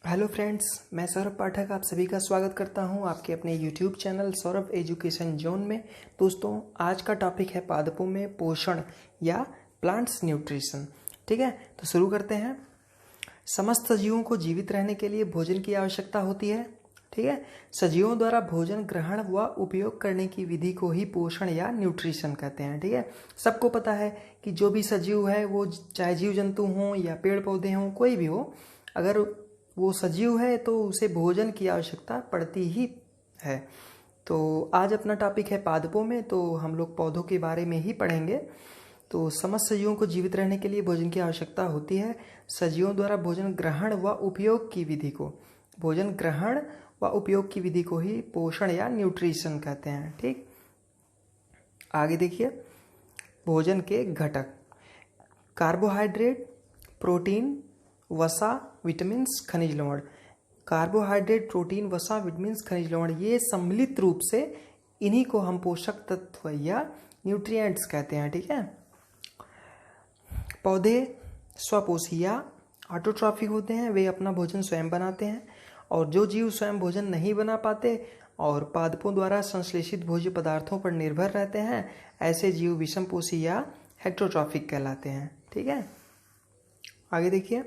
Hello friends, मैं सौरभ पाठक आप सभी का स्वागत करता हूं आपके अपने YouTube channel Saurabh education zone में। दोस्तों, आज का टॉपिक है पादपों में पोषण या प्लांट्स न्यूट्रिशन। ठीक है, तो शुरू करते हैं। समस्त सजीवों को जीवित रहने के लिए भोजन की आवश्यकता होती है। ठीक है, सजीवों द्वारा भोजन ग्रहण व उपयोग करने की विधि को ही पोषण या न्यूट्रिशन कहते हैं। ठीक है, सबको पता है कि जो भी सजीव है वो चाहे जीव जंतु हों या पेड़ पौधे हों, कोई भी हो, अगर वो सजीव है तो उसे भोजन की आवश्यकता पड़ती ही है। तो आज अपना टॉपिक है पादपों में, तो हम लोग पौधों के बारे में ही पढ़ेंगे। तो समस्त सजीवों को जीवित रहने के लिए भोजन की आवश्यकता होती है। सजीवों द्वारा भोजन ग्रहण व उपयोग की विधि को ही पोषण या न्यूट्रिशन कहते हैं। ठीक, आगे देखिए। भोजन के घटक: कार्बोहाइड्रेट, प्रोटीन, वसा, विटामिन्स, खनिज लवण। कार्बोहाइड्रेट, प्रोटीन, वसा, विटामिन्स, खनिज लवण, ये सम्मिलित रूप से इन्हीं को हम पोषक तत्व या न्यूट्रिएंट्स कहते हैं। ठीक है, पौधे स्वपोषी या ऑटोट्रॉफिक होते हैं, वे अपना भोजन स्वयं बनाते हैं। और जो जीव स्वयं भोजन नहीं बना पाते और पादपों द्वारा संश्लेषित भोज्य पदार्थों पर निर्भर रहते हैं, ऐसे जीव विषमपोषी या हेट्रोट्रॉफिक कहलाते हैं। ठीक है, आगे देखिए।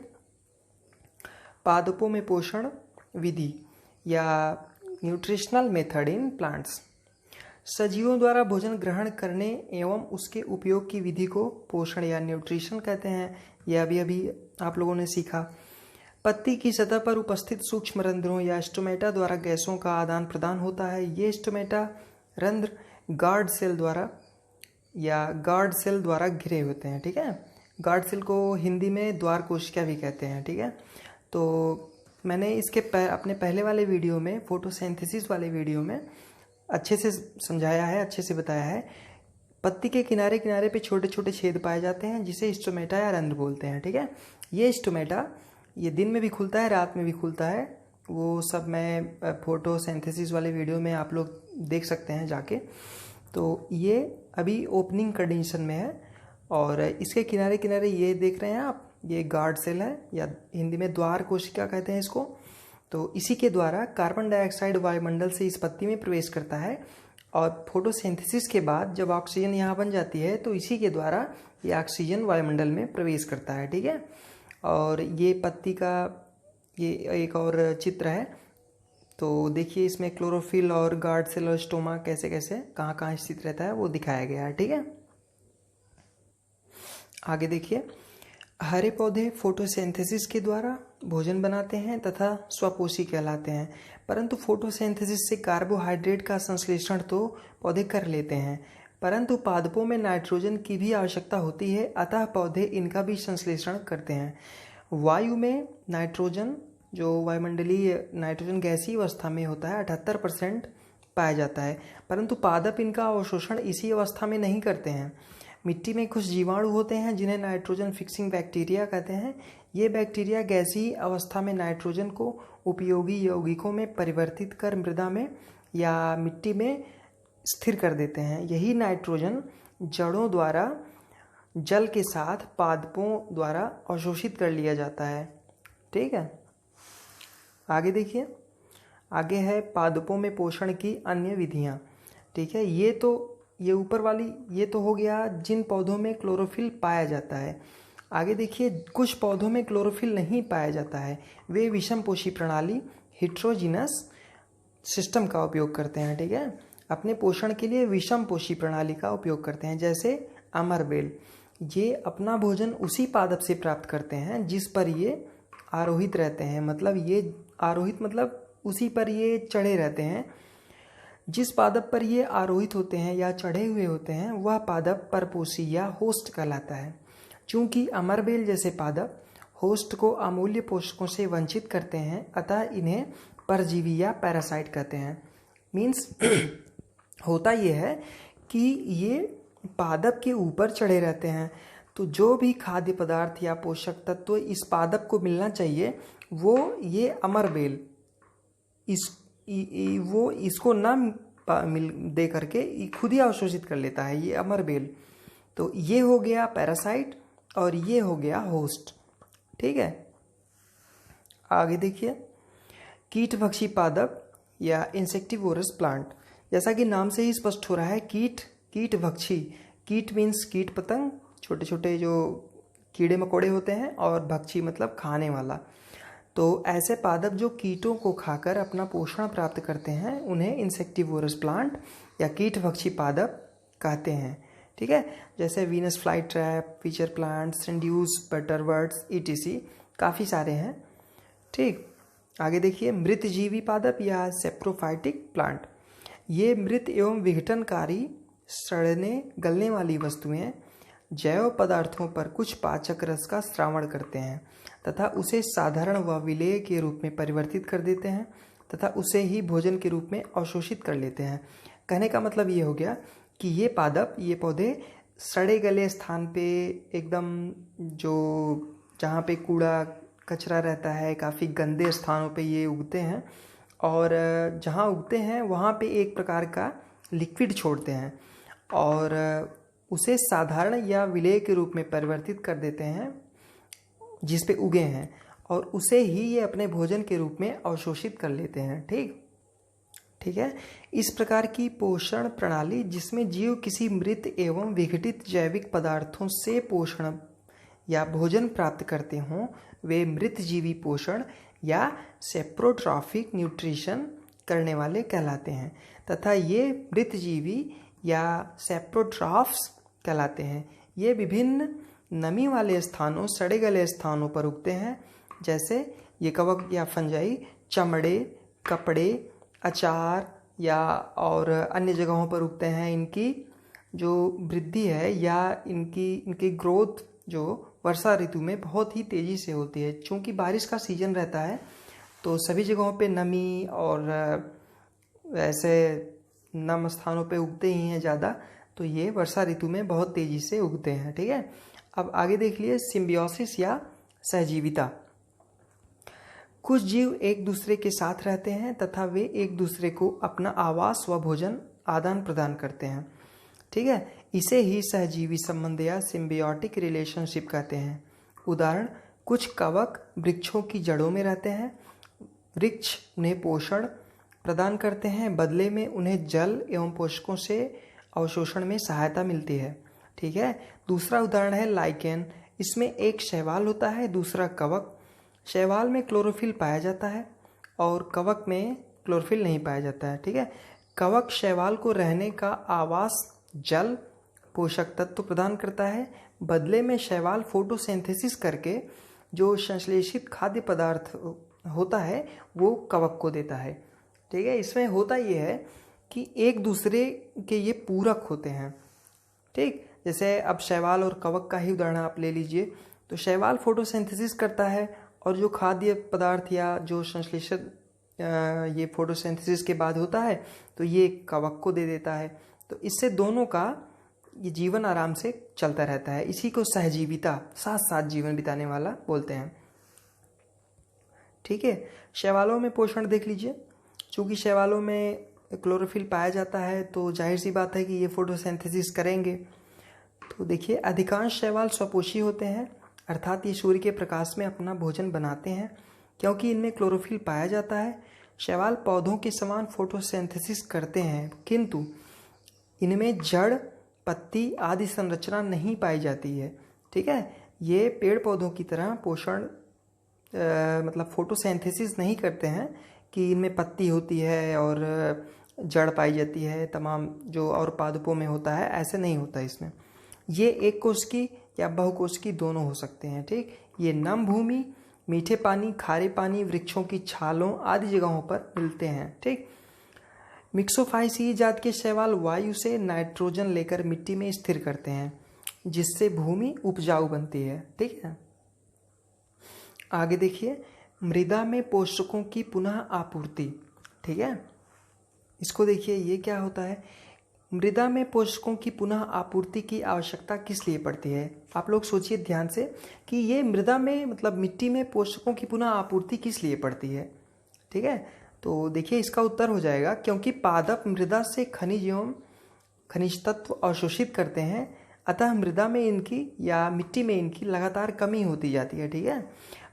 पादपों में पोषण विधि या न्यूट्रिशनल मेथड इन प्लांट्स। सजीवों द्वारा भोजन ग्रहण करने एवं उसके उपयोग की विधि को पोषण या न्यूट्रिशन कहते हैं। यह अभी आप लोगों ने सीखा। पत्ती की सतह पर उपस्थित सूक्ष्म रंध्रों या स्टोमेटा द्वारा गैसों का आदान प्रदान होता है। ये स्टोमेटा रंध्र गार्ड सेल द्वारा घिरे होते हैं। ठीक है, गार्ड सेल को हिंदी में द्वार कोशिका भी कहते हैं। ठीक है, तो मैंने इसके अपने पहले वाले वीडियो में, फोटोसिंथेसिस वाले वीडियो में अच्छे से समझाया है, अच्छे से बताया है। पत्ती के किनारे किनारे पे छोटे छोटे छेद पाए जाते हैं, जिसे स्टोमेटा या रंध्र बोलते हैं। ठीक है, ये स्टोमेटा ये दिन में भी खुलता है, रात में भी खुलता है। वो सब मैं फोटोसिंथेसिस वाले वीडियो में आप लोग देख सकते हैं जाके। तो ये अभी ओपनिंग कंडीशन में है और इसके किनारे किनारे ये देख रहे हैं आप, ये गार्ड सेल है या हिंदी में द्वार कोशिका कहते हैं इसको। तो इसी के द्वारा कार्बन डाइऑक्साइड वायुमंडल से इस पत्ती में प्रवेश करता है और फोटोसिंथेसिस के बाद जब ऑक्सीजन यहाँ बन जाती है तो इसी के द्वारा ये ऑक्सीजन वायुमंडल में प्रवेश करता है। ठीक है, और ये पत्ती का ये एक और चित्र है। तो देखिए, इसमें क्लोरोफिल और गार्ड सेल और स्टोमा कैसे कैसे कहाँ कहाँ स्थित रहता है वो दिखाया गया है। ठीक है, आगे देखिए। हरे पौधे फोटोसिंथेसिस के द्वारा भोजन बनाते हैं तथा स्वपोषी कहलाते हैं, परंतु फोटोसिंथेसिस से कार्बोहाइड्रेट का संश्लेषण तो पौधे कर लेते हैं, परंतु पादपों में नाइट्रोजन की भी आवश्यकता होती है, अतः पौधे इनका भी संश्लेषण करते हैं। वायु में नाइट्रोजन, जो वायुमंडलीय नाइट्रोजन गैसीय अवस्था में होता है, 78% पाया जाता है, परंतु पादप इनका अवशोषण इसी अवस्था में नहीं करते हैं। मिट्टी में कुछ जीवाणु होते हैं जिन्हें नाइट्रोजन फिक्सिंग बैक्टीरिया कहते हैं। ये बैक्टीरिया गैसीय अवस्था में नाइट्रोजन को उपयोगी यौगिकों में परिवर्तित कर मृदा में या मिट्टी में स्थिर कर देते हैं। यही नाइट्रोजन जड़ों द्वारा जल के साथ पादपों द्वारा अवशोषित कर लिया जाता है। ठीक है, आगे देखिए। आगे है पादपों में पोषण की अन्य विधियाँ। ठीक है, ये ऊपर वाली ये तो हो गया जिन पौधों में क्लोरोफिल पाया जाता है। आगे देखिए, कुछ पौधों में क्लोरोफिल नहीं पाया जाता है, वे विषमपोषी प्रणाली हेट्रोजीनस सिस्टम का उपयोग करते हैं। ठीक है, अपने पोषण के लिए विषमपोषी प्रणाली का उपयोग करते हैं। जैसे अमरबेल, ये अपना भोजन उसी पादप से प्राप्त करते हैं जिस पर ये आरोहित रहते हैं, मतलब उसी पर ये चढ़े रहते हैं। जिस पादप पर ये आरोहित होते हैं या चढ़े हुए होते हैं वह पादप परपोषी या होस्ट कहलाता है। चूंकि अमरबेल जैसे पादप होस्ट को अमूल्य पोषकों से वंचित करते हैं, अतः इन्हें परजीवी या पैरासाइट कहते हैं। मीन्स होता यह है कि ये पादप के ऊपर चढ़े रहते हैं, तो जो भी खाद्य पदार्थ या पोषक तत्व इस पादप को मिलना चाहिए वो ये अमरबेल वो इसको ना मिल दे करके खुद ही अवशोषित कर लेता है, ये अमरबेल। तो ये हो गया पैरासाइट और ये हो गया होस्ट। ठीक है, आगे देखिए, कीटभक्षी पादप या इंसेक्टिवोरस प्लांट। जैसा कि नाम से ही स्पष्ट हो रहा है, कीटभक्षी। कीट मीन्स कीट पतंग, छोटे छोटे जो कीड़े मकोड़े होते हैं, और भक्षी मतलब खाने वाला। तो ऐसे पादप जो कीटों को खाकर अपना पोषण प्राप्त करते हैं उन्हें इंसेक्टिवोरस प्लांट या कीटभक्षी पादप कहते हैं। ठीक है, जैसे Venus fly trap, pitcher plants, sundews, butterworts, ETC, काफ़ी सारे हैं। ठीक, आगे देखिए, मृतजीवी पादप या सेप्रोफाइटिक प्लांट। ये मृत एवं विघटनकारी सड़ने गलने वाली वस्तुएं जैव पदार्थों पर कुछ पाचक रस का स्रावण करते हैं तथा उसे साधारण व विलेय के रूप में परिवर्तित कर देते हैं तथा उसे ही भोजन के रूप में अवशोषित कर लेते हैं। कहने का मतलब ये हो गया कि ये पादप, ये पौधे सड़े गले स्थान पे, एकदम जो जहाँ पे कूड़ा कचरा रहता है, काफ़ी गंदे स्थानों पे ये उगते हैं, और जहाँ उगते हैं वहाँ पे एक प्रकार का लिक्विड छोड़ते हैं और उसे साधारण या विलेय के रूप में परिवर्तित कर देते हैं जिस पे उगे हैं, और उसे ही ये अपने भोजन के रूप में अवशोषित कर लेते हैं। ठीक है, इस प्रकार की पोषण प्रणाली जिसमें जीव किसी मृत एवं विघटित जैविक पदार्थों से पोषण या भोजन प्राप्त करते हों, वे मृतजीवी पोषण या सेप्रोट्रॉफिक न्यूट्रिशन करने वाले कहलाते हैं तथा ये मृतजीवी या सेप्रोट्रॉफ्स कहलाते हैं। ये विभिन्न नमी वाले स्थानों, सड़े गले स्थानों पर उगते हैं, जैसे ये कवक या फंजाई चमड़े, कपड़े, अचार या और अन्य जगहों पर उगते हैं। इनकी जो वृद्धि है या इनकी ग्रोथ जो वर्षा ऋतु में बहुत ही तेज़ी से होती है। चूँकि बारिश का सीजन रहता है तो सभी जगहों पे नमी और ऐसे नम स्थानों पे उगते ही हैं ज़्यादा, तो ये वर्षा ऋतु में बहुत तेज़ी से उगते हैं। ठीक है, अब आगे देख लिए, सिम्बियोसिस या सहजीविता। कुछ जीव एक दूसरे के साथ रहते हैं तथा वे एक दूसरे को अपना आवास व भोजन आदान प्रदान करते हैं। ठीक है, इसे ही सहजीवी संबंध या सिम्बियोटिक रिलेशनशिप कहते हैं। उदाहरण, कुछ कवक वृक्षों की जड़ों में रहते हैं। वृक्ष उन्हें पोषण प्रदान करते हैं, बदले में उन्हें जल एवं पोषकों से अवशोषण में सहायता मिलती है। ठीक है, दूसरा उदाहरण है लाइकेन। इसमें एक शैवाल होता है, दूसरा कवक। शैवाल में क्लोरोफिल पाया जाता है और कवक में क्लोरोफिल नहीं पाया जाता है। ठीक है, कवक शैवाल को रहने का आवास, जल, पोषक तत्व प्रदान करता है, बदले में शैवाल फोटोसिंथेसिस करके जो संश्लेषित खाद्य पदार्थ होता है वो कवक को देता है। ठीक है, इसमें होता ये है कि एक दूसरे के ये पूरक होते हैं। ठीक, जैसे अब शैवाल और कवक का ही उदाहरण आप ले लीजिए, तो शैवाल फोटोसिंथेसिस करता है और जो खाद्य पदार्थ या जो संश्लेषित ये फोटोसिंथेसिस के बाद होता है तो ये कवक को दे देता है। तो इससे दोनों का ये जीवन आराम से चलता रहता है। इसी को सहजीविता, साथ साथ जीवन बिताने वाला बोलते हैं। ठीक है, शैवालों में पोषण देख लीजिए। चूँकि शैवालों में क्लोरोफिल पाया जाता है तो जाहिर सी बात है कि ये फोटोसिंथेसिस करेंगे। तो देखिए, अधिकांश शैवाल स्वपोषी होते हैं, अर्थात ये सूर्य के प्रकाश में अपना भोजन बनाते हैं क्योंकि इनमें क्लोरोफिल पाया जाता है। शैवाल पौधों के समान फोटोसिंथेसिस करते हैं, किंतु इनमें जड़, पत्ती आदि संरचना नहीं पाई जाती है। ठीक है, ये पेड़ पौधों की तरह पोषण मतलब फोटोसिंथेसिस नहीं करते हैं कि इनमें पत्ती होती है और जड़ पाई जाती है, तमाम जो और पादपों में होता है, ऐसे नहीं होता इसमें। ये एक कोश की या बहुकोश की दोनों हो सकते हैं। ठीक, ये नम भूमि, मीठे पानी, खारे पानी, वृक्षों की छालों आदि जगहों पर मिलते हैं। ठीक, मिक्सोफाइसीई जात के शैवाल वायु से नाइट्रोजन लेकर मिट्टी में स्थिर करते हैं जिससे भूमि उपजाऊ बनती है। ठीक है, आगे देखिए, मृदा में पोषकों की पुनः आपूर्ति। ठीक है, इसको देखिए, ये क्या होता है। मृदा में पोषकों की पुनः आपूर्ति की आवश्यकता किस लिए पड़ती है? आप लोग सोचिए ध्यान से कि ये मृदा में मतलब मिट्टी में पोषकों की पुनः आपूर्ति किस लिए पड़ती है। ठीक है, तो देखिए इसका उत्तर हो जाएगा क्योंकि पादप मृदा से खनिज एवं खनिज तत्व अवशोषित करते हैं, अतः मृदा में इनकी या मिट्टी में इनकी लगातार कमी होती जाती है। ठीक है,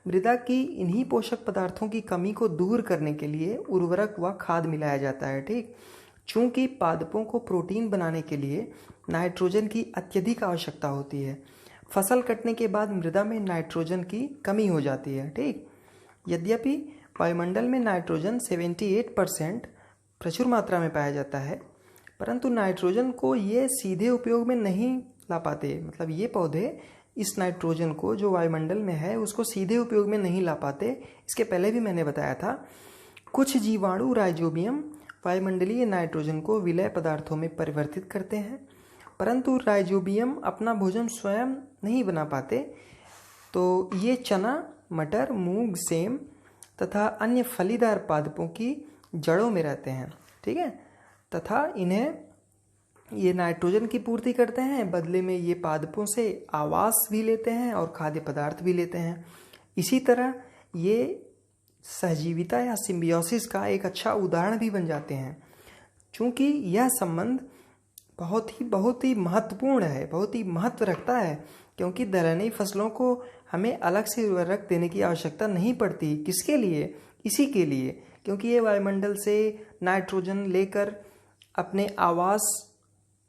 मृदा की इन्हीं पोषक पदार्थों की कमी को दूर करने के लिए उर्वरक व खाद मिलाया जाता है। ठीक, चूंकि पादपों को प्रोटीन बनाने के लिए नाइट्रोजन की अत्यधिक आवश्यकता होती है, फसल कटने के बाद मृदा में नाइट्रोजन की कमी हो जाती है। ठीक, यद्यपि वायुमंडल में नाइट्रोजन 78% प्रचुर मात्रा में पाया जाता है, परंतु नाइट्रोजन को ये सीधे उपयोग में नहीं ला पाते। मतलब ये पौधे इस नाइट्रोजन को जो वायुमंडल में है उसको सीधे उपयोग में नहीं ला पाते। इसके पहले भी मैंने बताया था, कुछ जीवाणु राइजोबियम वायुमंडलीय नाइट्रोजन को विलय पदार्थों में परिवर्तित करते हैं, परंतु राइजोबियम अपना भोजन स्वयं नहीं बना पाते। तो ये चना, मटर, मूंग, सेम तथा अन्य फलीदार पादपों की जड़ों में रहते हैं। ठीक है, तथा इन्हें ये नाइट्रोजन की पूर्ति करते हैं, बदले में ये पादपों से आवास भी लेते हैं और खाद्य पदार्थ भी लेते हैं। इसी तरह ये सहजीविता या सिम्बियोसिस का एक अच्छा उदाहरण भी बन जाते हैं, क्योंकि यह संबंध बहुत ही महत्वपूर्ण है, बहुत ही महत्व रखता है, क्योंकि दलहनी फसलों को हमें अलग से उर्वरक देने की आवश्यकता नहीं पड़ती। किसके लिए? इसी के लिए, क्योंकि ये वायुमंडल से नाइट्रोजन लेकर अपने आवास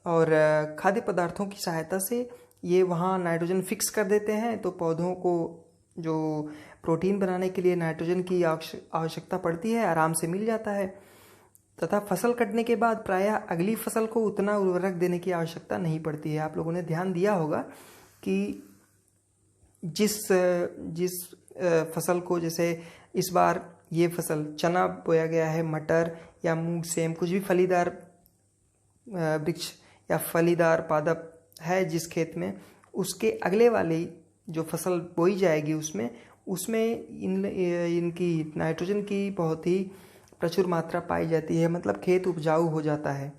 और खाद्य पदार्थों की सहायता से ये वहाँ नाइट्रोजन फिक्स कर देते हैं। तो पौधों को जो प्रोटीन बनाने के लिए नाइट्रोजन की आवश्यकता पड़ती है आराम से मिल जाता है, तथा फसल कटने के बाद प्रायः अगली फसल को उतना उर्वरक देने की आवश्यकता नहीं पड़ती है। आप लोगों ने ध्यान दिया होगा कि जिस फसल को, जैसे इस बार ये फसल चना बोया गया है, मटर या मूंग, सेम, कुछ भी फलीदार वृक्ष या फलीदार पादप है जिस खेत में, उसके अगले वाली जो फसल बोई जाएगी उसमें इनकी नाइट्रोजन की बहुत ही प्रचुर मात्रा पाई जाती है। मतलब खेत उपजाऊ हो जाता है।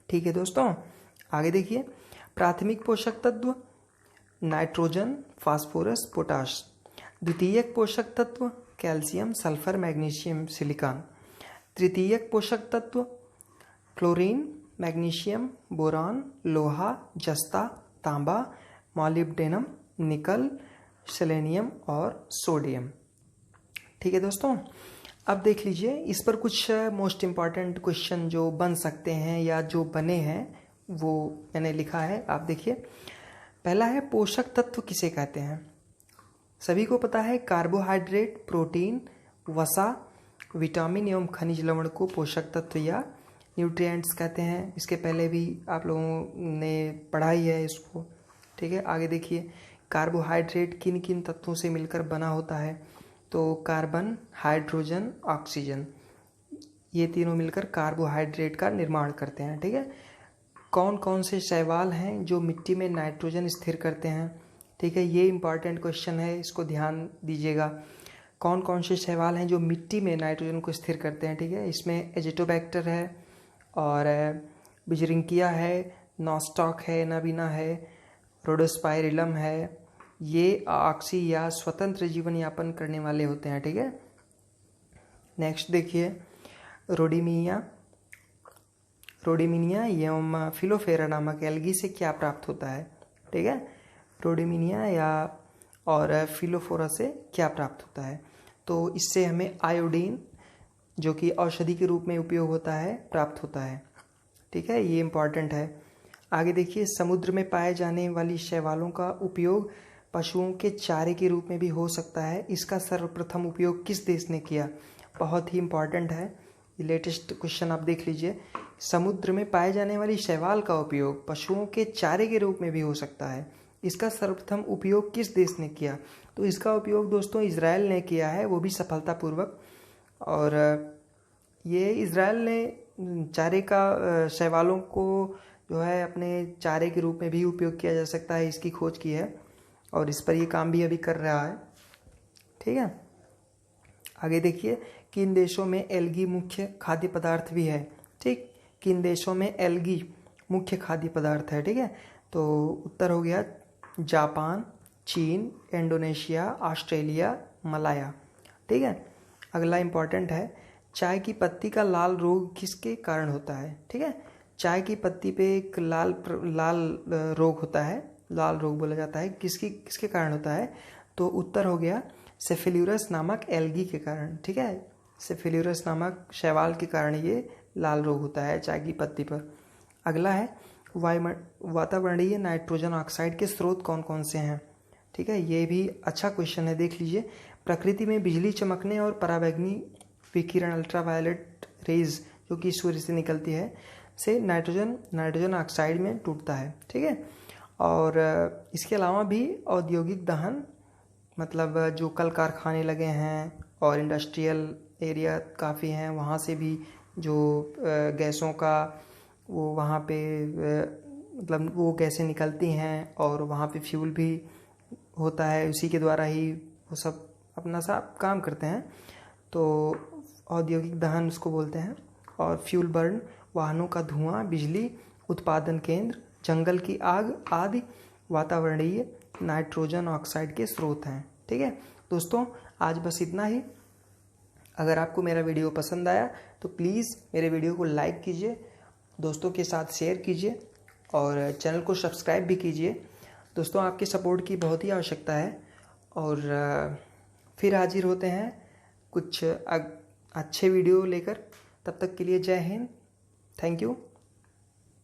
ठीक है दोस्तों, आगे देखिए। प्राथमिक पोषक तत्व नाइट्रोजन, फास्फोरस, पोटाश। द्वितीयक पोषक तत्व कैल्शियम, सल्फर, मैग्नीशियम, सिलिकॉन। तृतीयक पोषक तत्व क्लोरीन, मैग्नीशियम, बोरान, लोहा, जस्ता, तांबा, मॉलिब्डेनम, निकल, सेलेनियम और सोडियम। ठीक है दोस्तों, अब देख लीजिए इस पर कुछ मोस्ट इम्पॉर्टेंट क्वेश्चन जो बन सकते हैं या जो बने हैं वो मैंने लिखा है, आप देखिए। पहला है, पोषक तत्व किसे कहते हैं? सभी को पता है, कार्बोहाइड्रेट, प्रोटीन, वसा, विटामिन एवं खनिज लवण को पोषक तत्व या न्यूट्रिएंट्स कहते हैं। इसके पहले भी आप लोगों ने पढ़ाई है इसको। ठीक है, आगे देखिए। कार्बोहाइड्रेट किन किन तत्वों से मिलकर बना होता है? तो कार्बन, हाइड्रोजन, ऑक्सीजन, ये तीनों मिलकर कार्बोहाइड्रेट का निर्माण करते हैं। ठीक है, कौन कौन से शैवाल हैं जो मिट्टी में नाइट्रोजन स्थिर करते हैं? ठीक है, ये इंपॉर्टेंट क्वेश्चन है, इसको ध्यान दीजिएगा। कौन कौन से शैवाल हैं जो मिट्टी में नाइट्रोजन को स्थिर करते हैं? ठीक है, इसमें एजिटोबैक्टर है और बिजरिंकिया है, नॉस्टॉक है, नबीना है, रोडोस्पाइरिलम है। ये ऑक्सी या स्वतंत्र जीवन यापन करने वाले होते हैं। ठीक है, नेक्स्ट देखिए। रोडिमिनिया एवं फिलोफेरा नामक एल्गी से क्या प्राप्त होता है? ठीक है, रोडिमिनिया या और फिलोफोरा से क्या प्राप्त होता है? तो इससे हमें आयोडीन, जो कि औषधि के रूप में उपयोग होता है, प्राप्त होता है। ठीक है, ये इम्पॉर्टेंट है। आगे देखिए। समुद्र में पाए जाने वाली शैवालों का उपयोग पशुओं के चारे के रूप में भी हो सकता है। इसका सर्वप्रथम उपयोग किस देश ने किया? बहुत ही इम्पॉर्टेंट है, लेटेस्ट क्वेश्चन आप देख लीजिए। समुद्र में पाए जाने वाली शैवाल का उपयोग पशुओं के चारे के रूप में भी हो सकता है। इसका सर्वप्रथम उपयोग किस देश ने किया? तो इसका उपयोग दोस्तों इजराइल ने किया है, वो भी सफलतापूर्वक। और ये इजराइल ने चारे का शैवालों को जो है अपने चारे के रूप में भी उपयोग किया जा सकता है, इसकी खोज की है और इस पर ये काम भी अभी कर रहा है। ठीक है, आगे देखिए। किन देशों में एल्गी मुख्य खाद्य पदार्थ भी है? ठीक, किन देशों में एल्गी मुख्य खाद्य पदार्थ है? ठीक है, तो उत्तर हो गया जापान, चीन, इंडोनेशिया, ऑस्ट्रेलिया, मलाया। ठीक है, अगला इम्पॉर्टेंट है। चाय की पत्ती का लाल रोग किसके कारण होता है? ठीक है, चाय की पत्ती पे एक लाल रोग होता है, लाल रोग बोला जाता है। किसके कारण होता है? तो उत्तर हो गया सेफेल्यूरस नामक एल्गी के कारण। ठीक है, सेफेल्यूरस नामक शैवाल के कारण ये लाल रोग होता है चाय की पत्ती पर। अगला है वातावरणीय नाइट्रोजन ऑक्साइड के स्रोत कौन कौन से हैं? ठीक है, ये भी अच्छा क्वेश्चन है, देख लीजिए। प्रकृति में बिजली चमकने और पराबैंगनी विकिरण अल्ट्रावायलेट रेज जो कि सूर्य से निकलती है से नाइट्रोजन ऑक्साइड में टूटता है। ठीक है, और इसके अलावा भी औद्योगिक दहन, मतलब जो कल कारखाने लगे हैं और इंडस्ट्रियल एरिया काफ़ी हैं, वहाँ से भी जो गैसों का वो वहाँ पे मतलब वो गैसें निकलती हैं और वहाँ पे फ्यूल भी होता है, उसी के द्वारा ही वो सब अपना सा काम करते हैं। तो औद्योगिक दहन उसको बोलते हैं। और फ्यूल बर्न, वाहनों का धुआं, बिजली उत्पादन केंद्र, जंगल की आग आदि वातावरणीय नाइट्रोजन ऑक्साइड के स्रोत हैं। ठीक है दोस्तों, आज बस इतना ही। अगर आपको मेरा वीडियो पसंद आया तो प्लीज़ मेरे वीडियो को लाइक कीजिए, दोस्तों के साथ शेयर कीजिए और चैनल को सब्सक्राइब भी कीजिए। दोस्तों, आपके सपोर्ट की बहुत ही आवश्यकता है। और फिर हाजिर होते हैं कुछ अच्छे वीडियो लेकर। तब तक के लिए जय हिंद, थैंक यू।